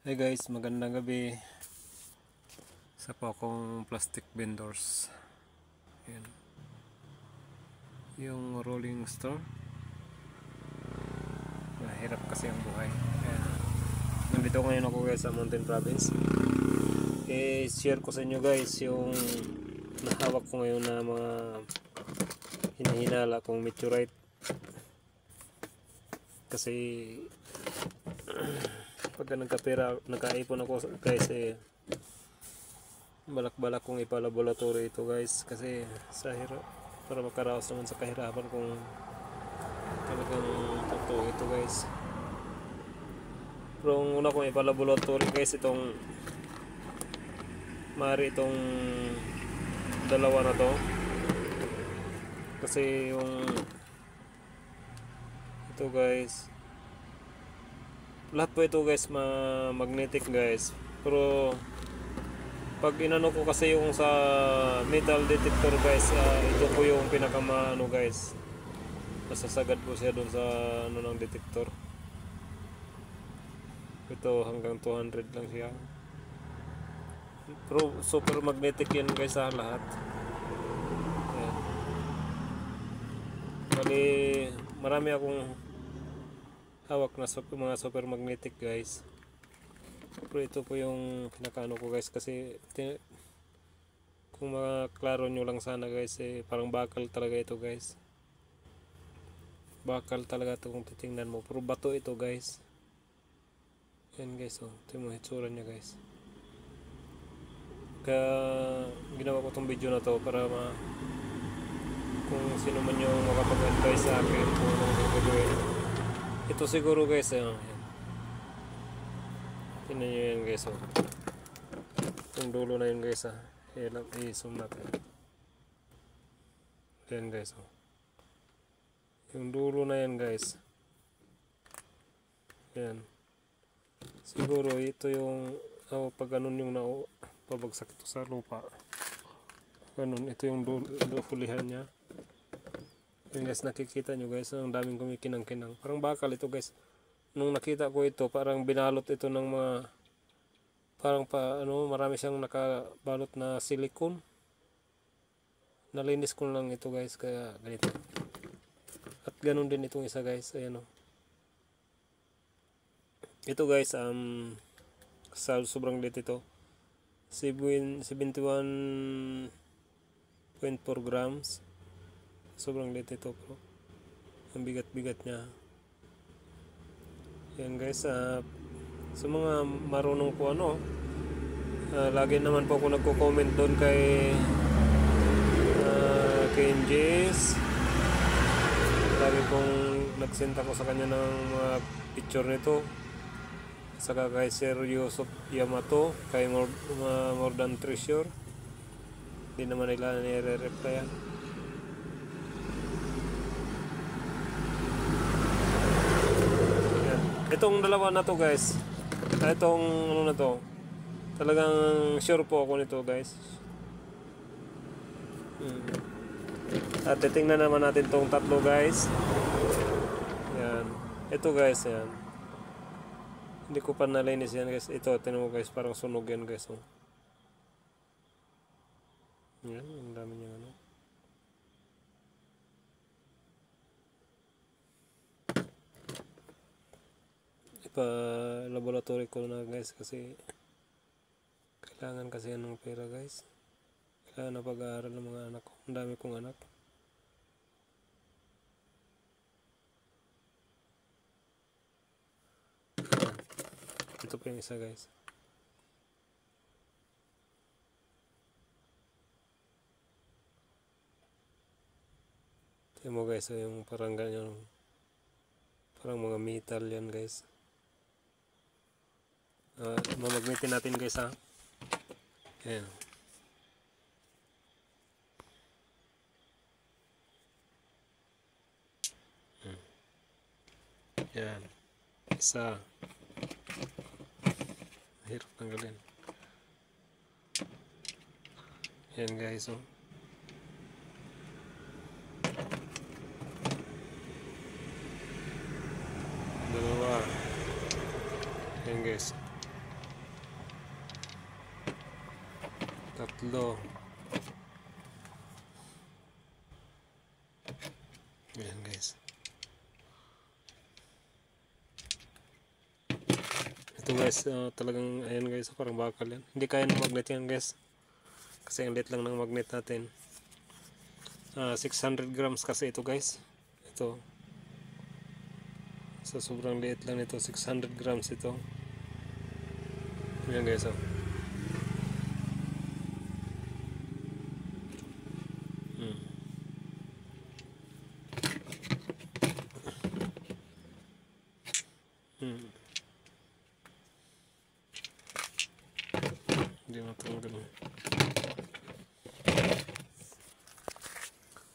Hey guys, magandang gabi. Isa po akong plastic vendors. Yan. Yung rolling store. Mahirap kasi ang buhay. Yan. Nandito ngayon ako guys sa Mountain Province. Share ko sa inyo guys yung nahawak ko ngayon na mga hinahinala kong meteorite. Kasi pagka nagkaipon ako guys balak-balak kong ipalaboratory ito guys kasi sa hirap para makaraos naman sa kahirapan kung talagang totoo ito guys. Pero ang una kong ipalaboratory guys itong itong dalawa na to kasi yung ito guys lahat po ito guys magnetic guys, pero pag inano ko kasi yung sa metal detector guys, ito po yung pinakamaano guys, masasagad po siya dun sa ano ng detector. Ito hanggang 200 lang siya, pero super magnetic yan guys sa lahat. Ayan. Bali marami akong hawak na mga super magnetic guys, pero ito po yung pinakaano ko guys kasi kung maklaro nyo lang sana guys parang bakal talaga ito guys, bakal talaga ito kung titingnan mo, pero bato ito guys. Yan guys, ito yung hitsura nya guys. Kaya ginawa ko tong video na to para kung sino man yung makapag-advise sa akin kung anong gagawin. Ito siguro guys, yan. Tingnan nyo yan guys, yung dulo na yun guys, i-zoom natin. Yan guys, yung dulo na yan guys. Yan. Siguro ito yung pag ganun yung pabagsak ito sa lupa. Ganun, ito yung hulihan niya. Yan guys, nakikita nyo guys, ang daming kumikinang-kinang. Parang bakal ito guys. Nung nakita ko ito, parang binalot ito ng mga parang marami siyang nakabalot na silicone. Nalinis ko lang ito guys, kaya ganito. At ganun din itong isa guys, ayan ito guys, sa sobrang liit ito. 71.4 grams. Sobrang liit ito bro. Ang bigat-bigat niya. Yan guys, sa mga marunong po lagi naman po ako nagko-comment doon kay NJS. Lagi kong nagsend ako sa kanya ng mga picture nito. Saka kay Sir Yusuf Yamato, kay More Than Treasure. Hindi naman nila nire-replyan. Itong dalawa na to guys, itong ano na to, talagang sure po ako nito guys. At titingnan naman natin tong tatlo guys. Yan, ito guys, yan. Hindi ko pa nalinis yan guys. Ito, tinan mo guys, parang sunog yan guys. Yan, ang dami niya laboratory ko na guys kasi kailangan kasi yan ng pera guys. Kailangan na pag-aaral ng mga anak ko. Ang dami kong anak. Ito pa yung isa guys. Tingnan mo guys, yung parang ganyan, parang mga metal yan guys. Mamagnetin natin guys ha. Ayan. Yan. Isa. Hirap tanggalin. Yan guys, dalawa. Yan guys. Tatlo. Ayan guys. Ito guys, talagang ayan guys, parang bakal yan. Hindi kaya ng magnet yan guys. Kasi ang liit lang ng magnet natin. 600 grams kasi ito guys. Ito. So sobrang liit lang ito. 600 grams ito. Ayan guys, oh. Hindi matanggal.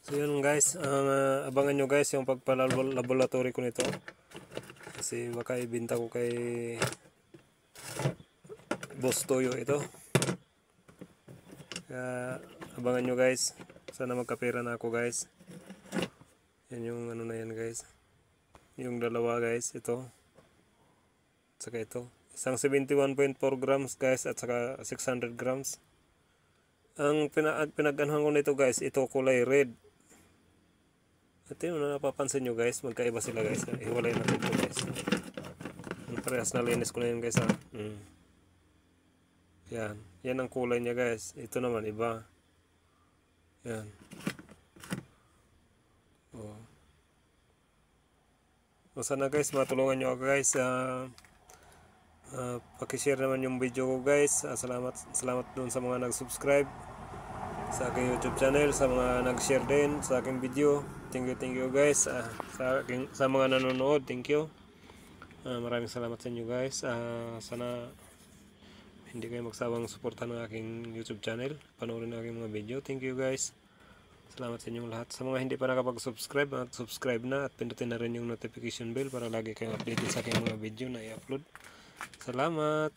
So yun guys, abangan nyo guys yung pagpalaboratory ko nito. Kasi baka ibinta ko kay Boss Toyo ito. Kaya abangan nyo guys. Sana magkapera na ako guys. Yan yung ano na yan guys. Yung dalawa guys, ito. At saka ito. Isang 71.4 grams guys at saka 600 grams. Ang pinag-anuhan ko nito guys, ito kulay red. At yun, napapansin nyo guys, magkaiba sila guys. Iwalay natin ito guys. Parehas na linis ko na yun guys ha. Yan. Yan ang kulay niya guys. Ito naman iba. Yan. O sana guys, matulungan nyo ako guys. Pakishare naman yung video ko guys. Salamat dun sa mga nag-subscribe sa aking YouTube channel, sa mga nag-share din sa aking video. Thank you guys. Sa mga nanonood, thank you. Maraming salamat sa inyo guys. Sana hindi kayo magsawang suportahan ng aking YouTube channel. Panoorin ang aking mga video. Thank you guys. Salamat sa inyong lahat. Sa mga hindi pa nakapag-subscribe, subscribe na at pindutin na rin yung notification bell para lagi kayong updated sa aking mga video na i-upload. Salamat!